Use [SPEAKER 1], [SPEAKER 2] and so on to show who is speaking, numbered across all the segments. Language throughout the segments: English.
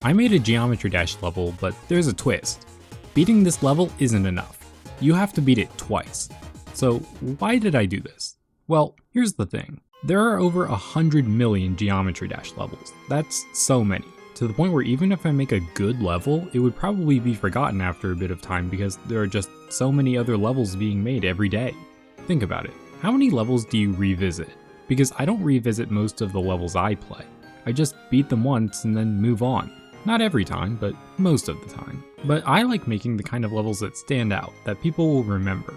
[SPEAKER 1] I made a Geometry Dash level, but there's a twist. Beating this level isn't enough. You have to beat it twice. So why did I do this? Well, here's the thing. There are over 100 million Geometry Dash levels. That's so many. To the point where even if I make a good level, it would probably be forgotten after a bit of time because there are just so many other levels being made every day. Think about it. How many levels do you revisit? Because I don't revisit most of the levels I play. I just beat them once and then move on. Not every time, but most of the time. But I like making the kind of levels that stand out, that people will remember.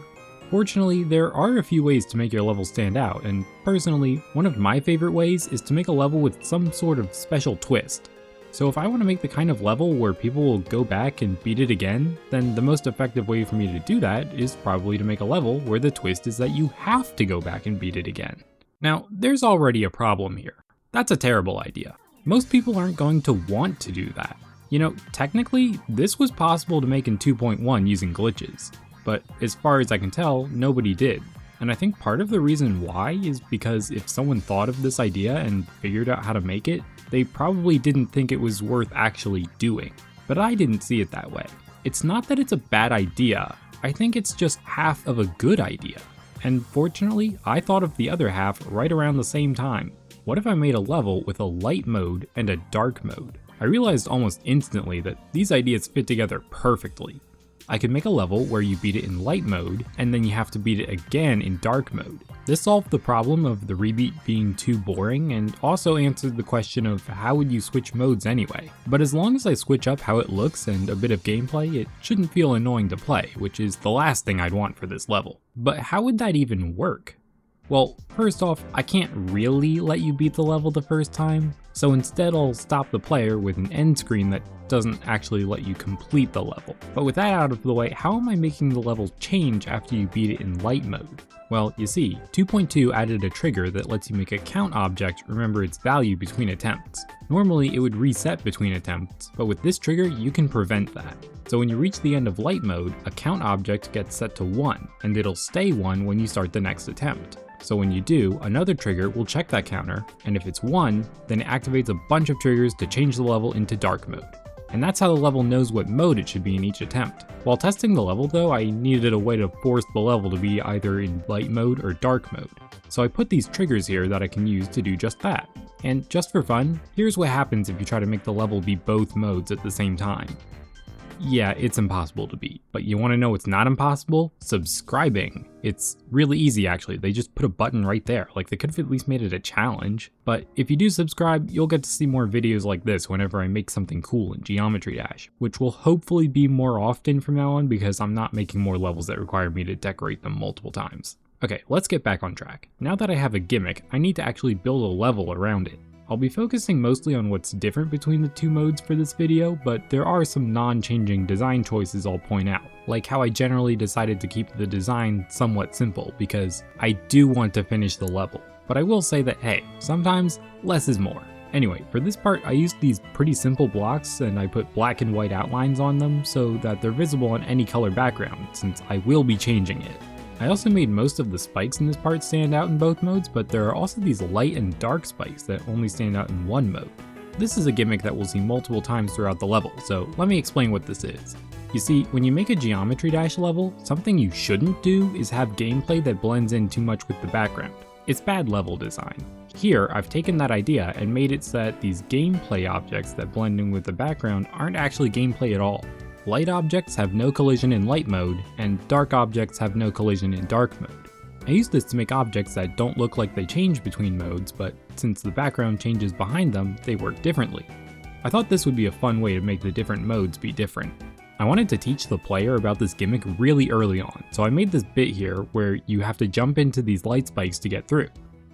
[SPEAKER 1] Fortunately, there are a few ways to make your level stand out, and personally, one of my favorite ways is to make a level with some sort of special twist. So if I want to make the kind of level where people will go back and beat it again, then the most effective way for me to do that is probably to make a level where the twist is that you have to go back and beat it again. Now, there's already a problem here. That's a terrible idea. Most people aren't going to want to do that. You know, technically, this was possible to make in 2.1 using glitches, but as far as I can tell, nobody did. And I think part of the reason why is because if someone thought of this idea and figured out how to make it, they probably didn't think it was worth actually doing. But I didn't see it that way. It's not that it's a bad idea, I think it's just half of a good idea. And fortunately, I thought of the other half right around the same time. What if I made a level with a light mode and a dark mode? I realized almost instantly that these ideas fit together perfectly. I could make a level where you beat it in light mode, and then you have to beat it again in dark mode. This solved the problem of the rebeat being too boring, and also answered the question of how would you switch modes anyway. But as long as I switch up how it looks and a bit of gameplay, it shouldn't feel annoying to play, which is the last thing I'd want for this level. But how would that even work? Well, first off, I can't really let you beat the level the first time, so instead I'll stop the player with an end screen that doesn't actually let you complete the level. But with that out of the way, how am I making the level change after you beat it in light mode? Well, you see, 2.2 added a trigger that lets you make a count object remember its value between attempts. Normally it would reset between attempts, but with this trigger you can prevent that. So when you reach the end of light mode, a count object gets set to 1, and it'll stay 1 when you start the next attempt. So when you do, another trigger will check that counter, and if it's 1, then it activates a bunch of triggers to change the level into dark mode. And that's how the level knows what mode it should be in each attempt. While testing the level though, I needed a way to force the level to be either in light mode or dark mode. So I put these triggers here that I can use to do just that. And just for fun, here's what happens if you try to make the level be both modes at the same time. Yeah, it's impossible to beat, but you want to know what's not impossible? Subscribing. It's really easy actually, they just put a button right there, like they could have at least made it a challenge. But if you do subscribe, you'll get to see more videos like this whenever I make something cool in Geometry Dash, which will hopefully be more often from now on because I'm not making more levels that require me to decorate them multiple times. Okay, let's get back on track. Now that I have a gimmick, I need to actually build a level around it. I'll be focusing mostly on what's different between the two modes for this video, but there are some non-changing design choices I'll point out, like how I generally decided to keep the design somewhat simple because I do want to finish the level. But I will say that hey, sometimes less is more. Anyway, for this part I used these pretty simple blocks and I put black and white outlines on them so that they're visible on any color background since I will be changing it. I also made most of the spikes in this part stand out in both modes, but there are also these light and dark spikes that only stand out in one mode. This is a gimmick that we'll see multiple times throughout the level, so let me explain what this is. You see, when you make a Geometry Dash level, something you shouldn't do is have gameplay that blends in too much with the background. It's bad level design. Here, I've taken that idea and made it so that these gameplay objects that blend in with the background aren't actually gameplay at all. Light objects have no collision in light mode, and dark objects have no collision in dark mode. I use this to make objects that don't look like they change between modes, but since the background changes behind them, they work differently. I thought this would be a fun way to make the different modes be different. I wanted to teach the player about this gimmick really early on, so I made this bit here where you have to jump into these light spikes to get through.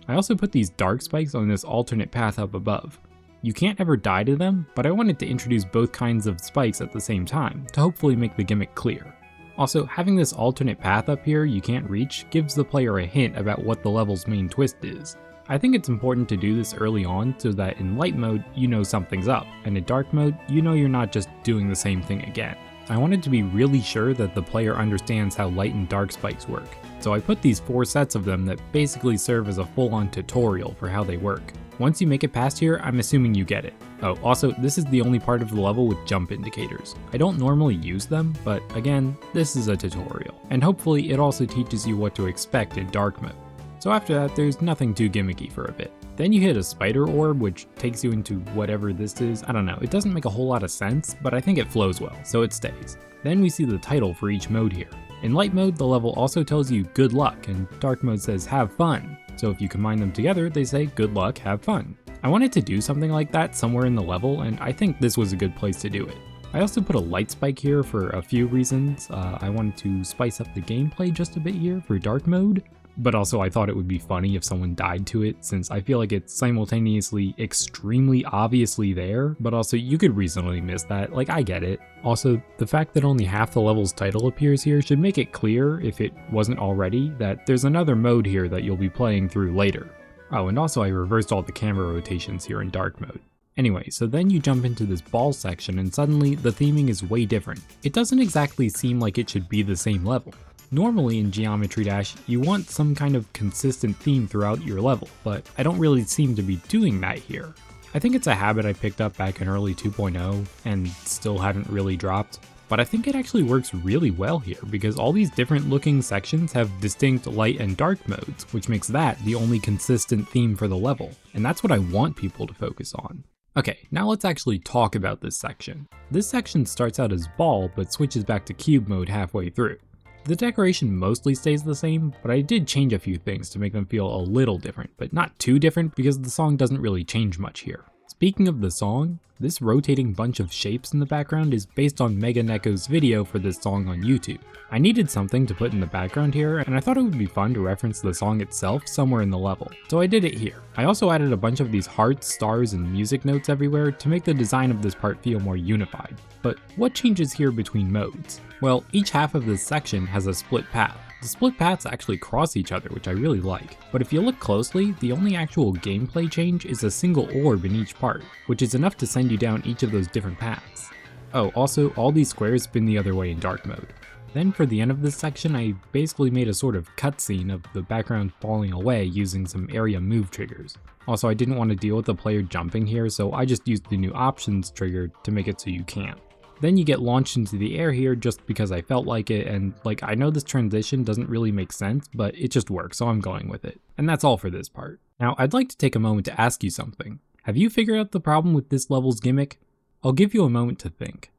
[SPEAKER 1] I also put these dark spikes on this alternate path up above. You can't ever die to them, but I wanted to introduce both kinds of spikes at the same time, to hopefully make the gimmick clear. Also, having this alternate path up here you can't reach gives the player a hint about what the level's main twist is. I think it's important to do this early on so that in light mode you know something's up, and in dark mode you know you're not just doing the same thing again. I wanted to be really sure that the player understands how light and dark spikes work, so I put these 4 sets of them that basically serve as a full-on tutorial for how they work. Once you make it past here, I'm assuming you get it. Oh, also, this is the only part of the level with jump indicators. I don't normally use them, but again, this is a tutorial, and hopefully it also teaches you what to expect in dark mode. So after that, there's nothing too gimmicky for a bit. Then you hit a spider orb, which takes you into whatever this is. I don't know, it doesn't make a whole lot of sense, but I think it flows well, so it stays. Then we see the title for each mode here. In light mode, the level also tells you good luck, and dark mode says have fun. So if you combine them together, they say good luck, have fun. I wanted to do something like that somewhere in the level, and I think this was a good place to do it. I also put a light spike here for a few reasons. I wanted to spice up the gameplay just a bit here for dark mode, but also I thought it would be funny if someone died to it, since I feel like it's simultaneously extremely obviously there, but also you could reasonably miss that, like I get it. Also, the fact that only half the level's title appears here should make it clear, if it wasn't already, that there's another mode here that you'll be playing through later. Oh, and also I reversed all the camera rotations here in dark mode. Anyway, so then you jump into this ball section and suddenly the theming is way different. It doesn't exactly seem like it should be the same level. Normally in Geometry Dash, you want some kind of consistent theme throughout your level, but I don't really seem to be doing that here. I think it's a habit I picked up back in early 2.0 and still haven't really dropped, but I think it actually works really well here because all these different looking sections have distinct light and dark modes, which makes that the only consistent theme for the level, and that's what I want people to focus on. Okay, now let's actually talk about this section. This section starts out as ball, but switches back to cube mode halfway through. The decoration mostly stays the same, but I did change a few things to make them feel a little different, but not too different because the song doesn't really change much here. Speaking of the song, this rotating bunch of shapes in the background is based on Mega Neko's video for this song on YouTube. I needed something to put in the background here, and I thought it would be fun to reference the song itself somewhere in the level, so I did it here. I also added a bunch of these hearts, stars, and music notes everywhere to make the design of this part feel more unified. But what changes here between modes? Well, each half of this section has a split path. The split paths actually cross each other, which I really like, but if you look closely, the only actual gameplay change is a single orb in each part, which is enough to send you down each of those different paths. Oh, also, all these squares spin the other way in dark mode. Then for the end of this section, I basically made a sort of cutscene of the background falling away using some area move triggers. Also, I didn't want to deal with the player jumping here, so I just used the new options trigger to make it so you can't. Then you get launched into the air here just because I felt like it, and like I know this transition doesn't really make sense, but it just works, so I'm going with it. And that's all for this part. Now I'd like to take a moment to ask you something. Have you figured out the problem with this level's gimmick? I'll give you a moment to think.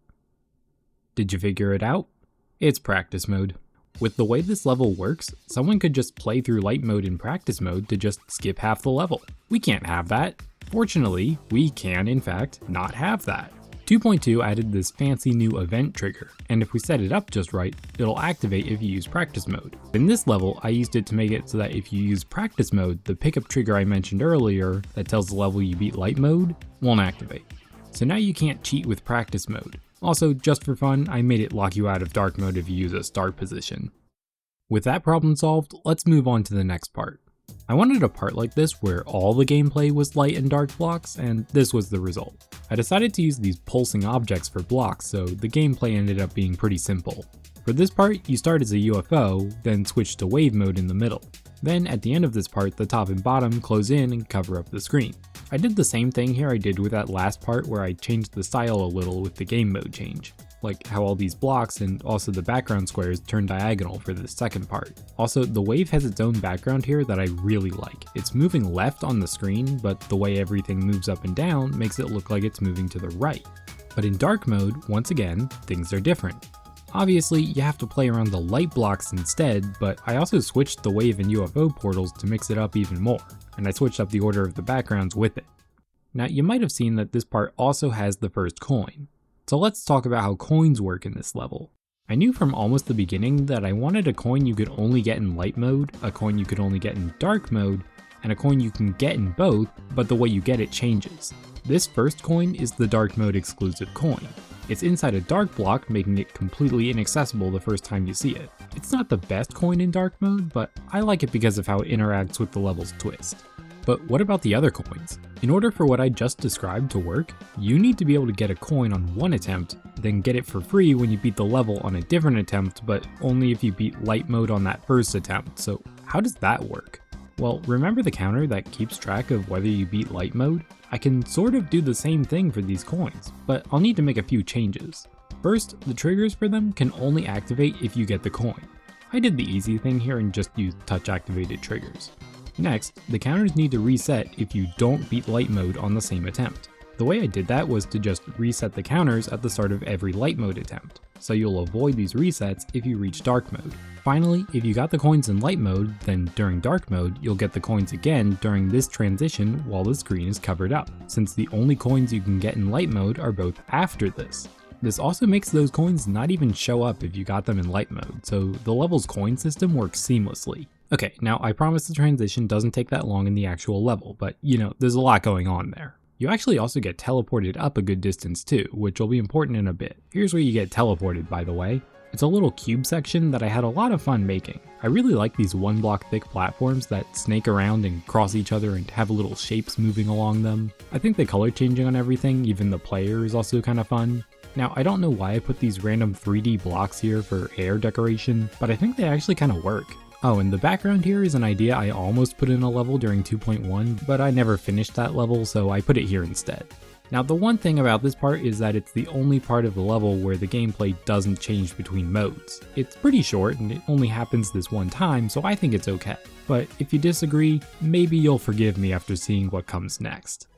[SPEAKER 1] Did you figure it out? It's practice mode. With the way this level works, someone could just play through light mode in practice mode to just skip half the level. We can't have that. Fortunately, we can in fact not have that. 2.2 added this fancy new event trigger, and if we set it up just right, it'll activate if you use practice mode. In this level, I used it to make it so that if you use practice mode, the pickup trigger I mentioned earlier that tells the level you beat light mode won't activate. So now you can't cheat with practice mode. Also, just for fun, I made it lock you out of dark mode if you use a start position. With that problem solved, let's move on to the next part. I wanted a part like this where all the gameplay was light and dark blocks, and this was the result. I decided to use these pulsing objects for blocks, so the gameplay ended up being pretty simple. For this part, you start as a UFO, then switch to wave mode in the middle. Then at the end of this part, the top and bottom close in and cover up the screen. I did the same thing here I did with that last part where I changed the style a little with the game mode change. Like how all these blocks and also the background squares turn diagonal for the second part. Also, the wave has its own background here that I really like. It's moving left on the screen, but the way everything moves up and down makes it look like it's moving to the right. But in dark mode, once again, things are different. Obviously, you have to play around the light blocks instead, but I also switched the wave and UFO portals to mix it up even more, and I switched up the order of the backgrounds with it. Now, you might have seen that this part also has the first coin. So let's talk about how coins work in this level. I knew from almost the beginning that I wanted a coin you could only get in light mode, a coin you could only get in dark mode, and a coin you can get in both, but the way you get it changes. This first coin is the dark mode exclusive coin. It's inside a dark block, making it completely inaccessible the first time you see it. It's not the best coin in dark mode, but I like it because of how it interacts with the level's twist. But what about the other coins? In order for what I just described to work, you need to be able to get a coin on one attempt, then get it for free when you beat the level on a different attempt, but only if you beat light mode on that first attempt. So how does that work? Well, remember the counter that keeps track of whether you beat light mode? I can sort of do the same thing for these coins, but I'll need to make a few changes. First, the triggers for them can only activate if you get the coin. I did the easy thing here and just used touch activated triggers. Next, the counters need to reset if you don't beat light mode on the same attempt. The way I did that was to just reset the counters at the start of every light mode attempt, so you'll avoid these resets if you reach dark mode. Finally, if you got the coins in light mode, then during dark mode, you'll get the coins again during this transition while the screen is covered up, since the only coins you can get in light mode are both after this. This also makes those coins not even show up if you got them in light mode, so the level's coin system works seamlessly. Okay, now I promise the transition doesn't take that long in the actual level, but there's a lot going on there. You actually also get teleported up a good distance too, which will be important in a bit. Here's where you get teleported, by the way. It's a little cube section that I had a lot of fun making. I really like these 1 block thick platforms that snake around and cross each other and have little shapes moving along them. I think the color changing on everything, even the player, is also kind of fun. Now, I don't know why I put these random 3D blocks here for air decoration, but I think they actually kind of work. Oh, and the background here is an idea I almost put in a level during 2.1, but I never finished that level, so I put it here instead. Now, the one thing about this part is that it's the only part of the level where the gameplay doesn't change between modes. It's pretty short and it only happens this one time, so I think it's okay. But if you disagree, maybe you'll forgive me after seeing what comes next.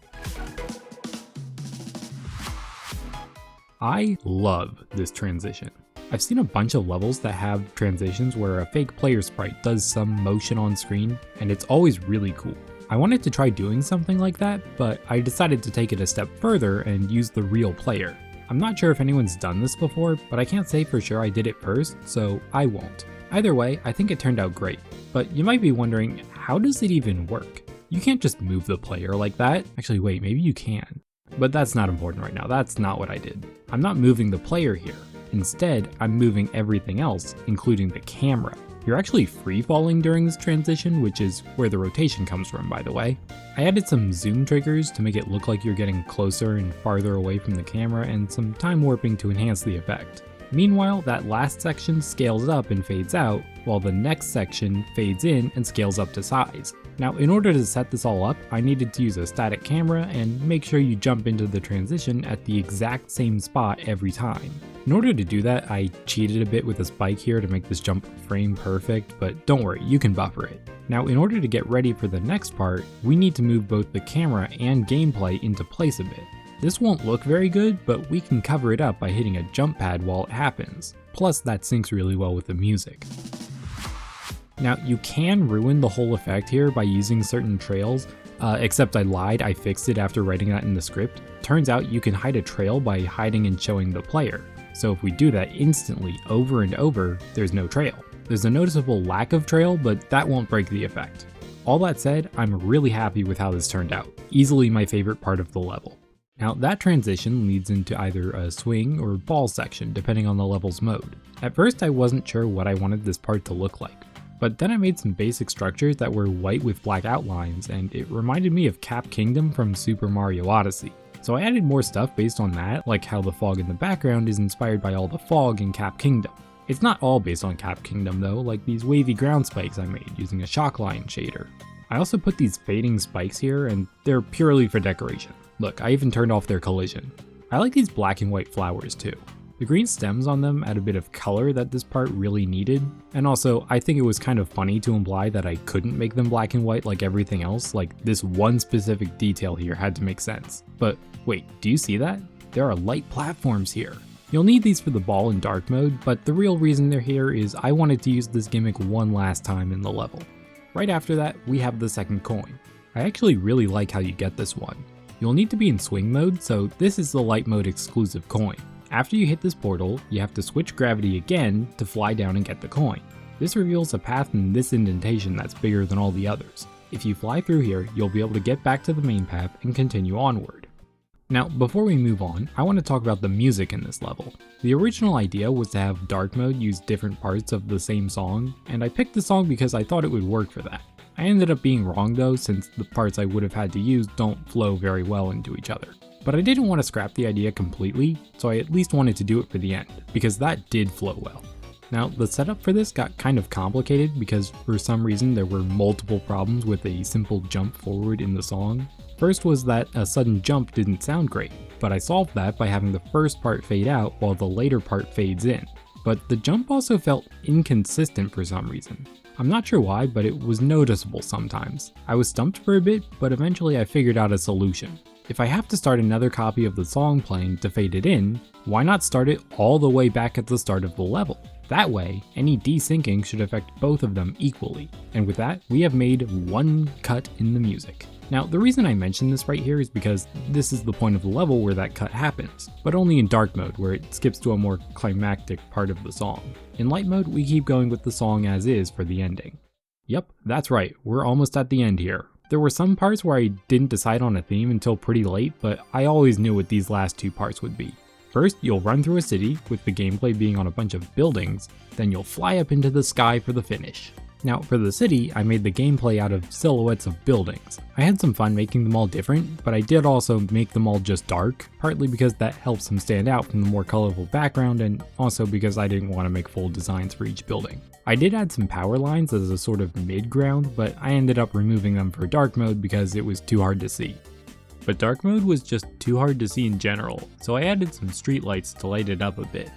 [SPEAKER 1] I love this transition. I've seen a bunch of levels that have transitions where a fake player sprite does some motion on screen, and it's always really cool. I wanted to try doing something like that, but I decided to take it a step further and use the real player. I'm not sure if anyone's done this before, but I can't say for sure I did it first, so I won't. Either way, I think it turned out great. But you might be wondering, how does it even work? You can't just move the player like that. Actually, wait, maybe you can. But that's not important right now, that's not what I did. I'm not moving the player here. Instead, I'm moving everything else, including the camera. You're actually free falling during this transition, which is where the rotation comes from, by the way. I added some zoom triggers to make it look like you're getting closer and farther away from the camera, and some time warping to enhance the effect. Meanwhile, that last section scales up and fades out, while the next section fades in and scales up to size. Now, in order to set this all up, I needed to use a static camera and make sure you jump into the transition at the exact same spot every time. In order to do that, I cheated a bit with a spike here to make this jump frame perfect, but don't worry, you can buffer it. Now, in order to get ready for the next part, we need to move both the camera and gameplay into place a bit. This won't look very good, but we can cover it up by hitting a jump pad while it happens. Plus, that syncs really well with the music. Now, you can ruin the whole effect here by using certain trails, except I lied, I fixed it after writing that in the script. Turns out you can hide a trail by hiding and showing the player. So if we do that instantly over and over, there's no trail. There's a noticeable lack of trail, but that won't break the effect. All that said, I'm really happy with how this turned out. Easily my favorite part of the level. Now, that transition leads into either a swing or ball section, depending on the level's mode. At first, I wasn't sure what I wanted this part to look like, but then I made some basic structures that were white with black outlines, and it reminded me of Cap Kingdom from Super Mario Odyssey. So I added more stuff based on that, like how the fog in the background is inspired by all the fog in Cap Kingdom. It's not all based on Cap Kingdom though, like these wavy ground spikes I made using a shockline shader. I also put these fading spikes here, and they're purely for decoration. Look, I even turned off their collision. I like these black and white flowers too. The green stems on them add a bit of color that this part really needed, and also I think it was kind of funny to imply that I couldn't make them black and white like everything else, like this one specific detail here had to make sense. But wait, do you see that? There are light platforms here. You'll need these for the ball in dark mode, but the real reason they're here is I wanted to use this gimmick one last time in the level. Right after that, we have the second coin. I actually really like how you get this one. You'll need to be in swing mode, so this is the light mode exclusive coin. After you hit this portal, you have to switch gravity again to fly down and get the coin. This reveals a path in this indentation that's bigger than all the others. If you fly through here, you'll be able to get back to the main path and continue onward. Now, before we move on, I want to talk about the music in this level. The original idea was to have dark mode use different parts of the same song, and I picked the song because I thought it would work for that. I ended up being wrong though, since the parts I would have had to use don't flow very well into each other. But I didn't want to scrap the idea completely, so I at least wanted to do it for the end, because that did flow well. Now, the setup for this got kind of complicated because for some reason there were multiple problems with a simple jump forward in the song. First was that a sudden jump didn't sound great, but I solved that by having the first part fade out while the later part fades in. But the jump also felt inconsistent for some reason. I'm not sure why, but it was noticeable sometimes. I was stumped for a bit, but eventually I figured out a solution. If I have to start another copy of the song playing to fade it in, why not start it all the way back at the start of the level? That way, any desyncing should affect both of them equally. And with that, we have made one cut in the music. Now, the reason I mention this right here is because this is the point of the level where that cut happens, but only in dark mode where it skips to a more climactic part of the song. In light mode, we keep going with the song as is for the ending. Yep, that's right, we're almost at the end here. There were some parts where I didn't decide on a theme until pretty late, but I always knew what these last two parts would be. First, you'll run through a city, with the gameplay being on a bunch of buildings, then you'll fly up into the sky for the finish. Now, for the city, I made the gameplay out of silhouettes of buildings. I had some fun making them all different, but I did also make them all just dark, partly because that helps them stand out from the more colorful background, and also because I didn't want to make full designs for each building. I did add some power lines as a sort of mid-ground, but I ended up removing them for dark mode because it was too hard to see. But dark mode was just too hard to see in general, so I added some street lights to light it up a bit.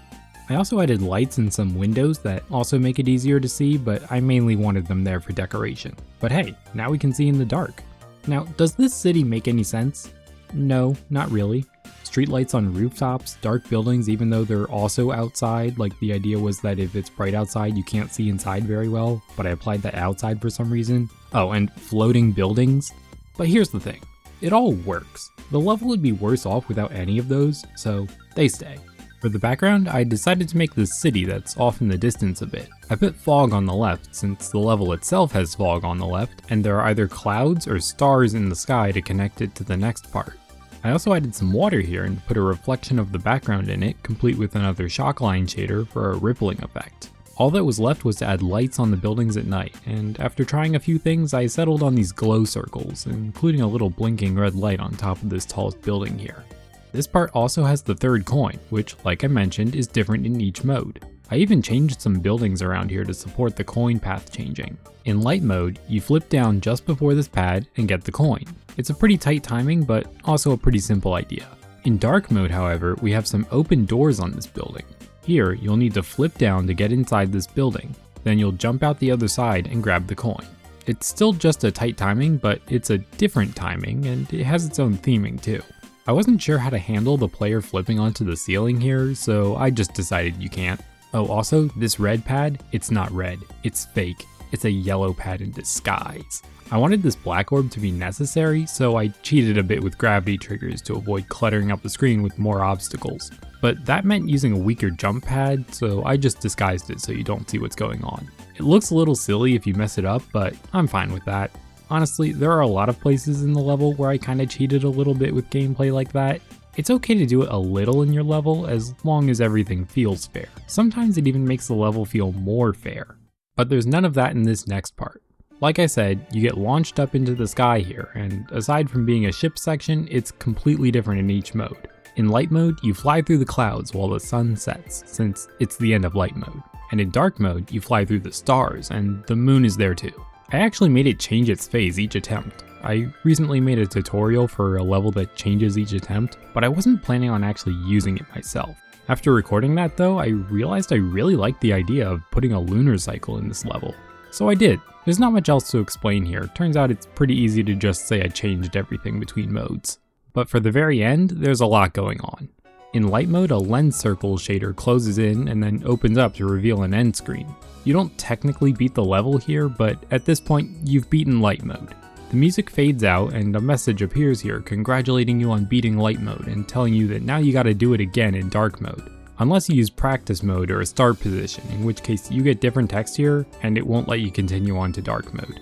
[SPEAKER 1] I also added lights in some windows that also make it easier to see, but I mainly wanted them there for decoration. But hey, now we can see in the dark. Now, does this city make any sense? No, not really. Streetlights on rooftops, dark buildings even though they're also outside, like the idea was that if it's bright outside you can't see inside very well, but I applied that outside for some reason. Oh, and floating buildings. But here's the thing. It all works. The level would be worse off without any of those, so they stay. For the background, I decided to make this city that's off in the distance a bit. I put fog on the left since the level itself has fog on the left, and there are either clouds or stars in the sky to connect it to the next part. I also added some water here and put a reflection of the background in it, complete with another shock line shader for a rippling effect. All that was left was to add lights on the buildings at night, and after trying a few things, I settled on these glow circles, including a little blinking red light on top of this tallest building here. This part also has the third coin, which, like I mentioned, is different in each mode. I even changed some buildings around here to support the coin path changing. In light mode, you flip down just before this pad and get the coin. It's a pretty tight timing, but also a pretty simple idea. In dark mode, however, we have some open doors on this building. Here, you'll need to flip down to get inside this building, then you'll jump out the other side and grab the coin. It's still just a tight timing, but it's a different timing, and it has its own theming too. I wasn't sure how to handle the player flipping onto the ceiling here, so I just decided you can't. Oh, also, this red pad, it's not red, it's fake. It's a yellow pad in disguise. I wanted this black orb to be necessary, so I cheated a bit with gravity triggers to avoid cluttering up the screen with more obstacles. But that meant using a weaker jump pad, so I just disguised it so you don't see what's going on. It looks a little silly if you mess it up, but I'm fine with that. Honestly, there are a lot of places in the level where I kinda cheated a little bit with gameplay like that. It's okay to do it a little in your level as long as everything feels fair. Sometimes it even makes the level feel more fair. But there's none of that in this next part. Like I said, you get launched up into the sky here, and aside from being a ship section, it's completely different in each mode. In light mode, you fly through the clouds while the sun sets, since it's the end of light mode. And in dark mode, you fly through the stars, and the moon is there too. I actually made it change its phase each attempt. I recently made a tutorial for a level that changes each attempt, but I wasn't planning on actually using it myself. After recording that though, I realized I really liked the idea of putting a lunar cycle in this level. So I did. There's not much else to explain here. Turns out it's pretty easy to just say I changed everything between modes. But for the very end, there's a lot going on. In light mode, a lens circle shader closes in and then opens up to reveal an end screen. You don't technically beat the level here, but at this point, you've beaten light mode. The music fades out and a message appears here congratulating you on beating light mode and telling you that now you gotta do it again in dark mode. Unless you use practice mode or a start position, in which case you get different text here and it won't let you continue on to dark mode.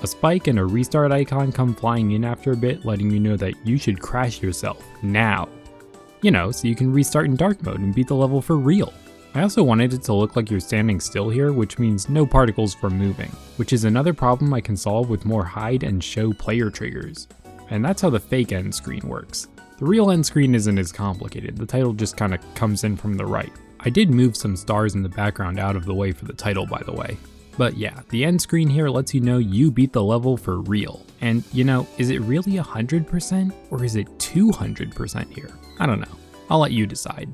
[SPEAKER 1] A spike and a restart icon come flying in after a bit, letting you know that you should crash yourself now. You know, so you can restart in dark mode and beat the level for real. I also wanted it to look like you're standing still here, which means no particles from moving, which is another problem I can solve with more hide and show player triggers. And that's how the fake end screen works. The real end screen isn't as complicated, the title just kinda comes in from the right. I did move some stars in the background out of the way for the title, by the way. But yeah, the end screen here lets you know you beat the level for real. And you know, is it really 100% or is it 200% here? I don't know. I'll let you decide.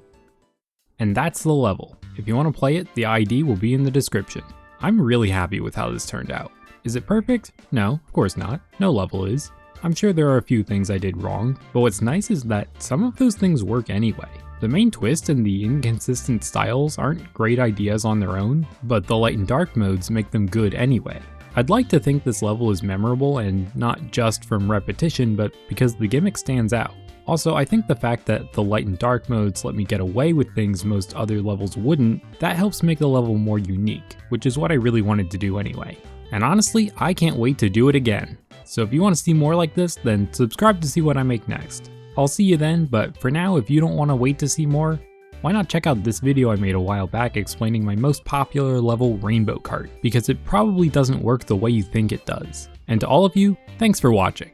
[SPEAKER 1] And that's the level. If you want to play it, the ID will be in the description. I'm really happy with how this turned out. Is it perfect? No, of course not. No level is. I'm sure there are a few things I did wrong, but what's nice is that some of those things work anyway. The main twist and the inconsistent styles aren't great ideas on their own, but the light and dark modes make them good anyway. I'd like to think this level is memorable and not just from repetition, but because the gimmick stands out. Also, I think the fact that the light and dark modes let me get away with things most other levels wouldn't, that helps make the level more unique, which is what I really wanted to do anyway. And honestly, I can't wait to do it again. So if you want to see more like this, then subscribe to see what I make next. I'll see you then, but for now, if you don't want to wait to see more, why not check out this video I made a while back explaining my most popular level, Rainbow Cart, because it probably doesn't work the way you think it does. And to all of you, thanks for watching.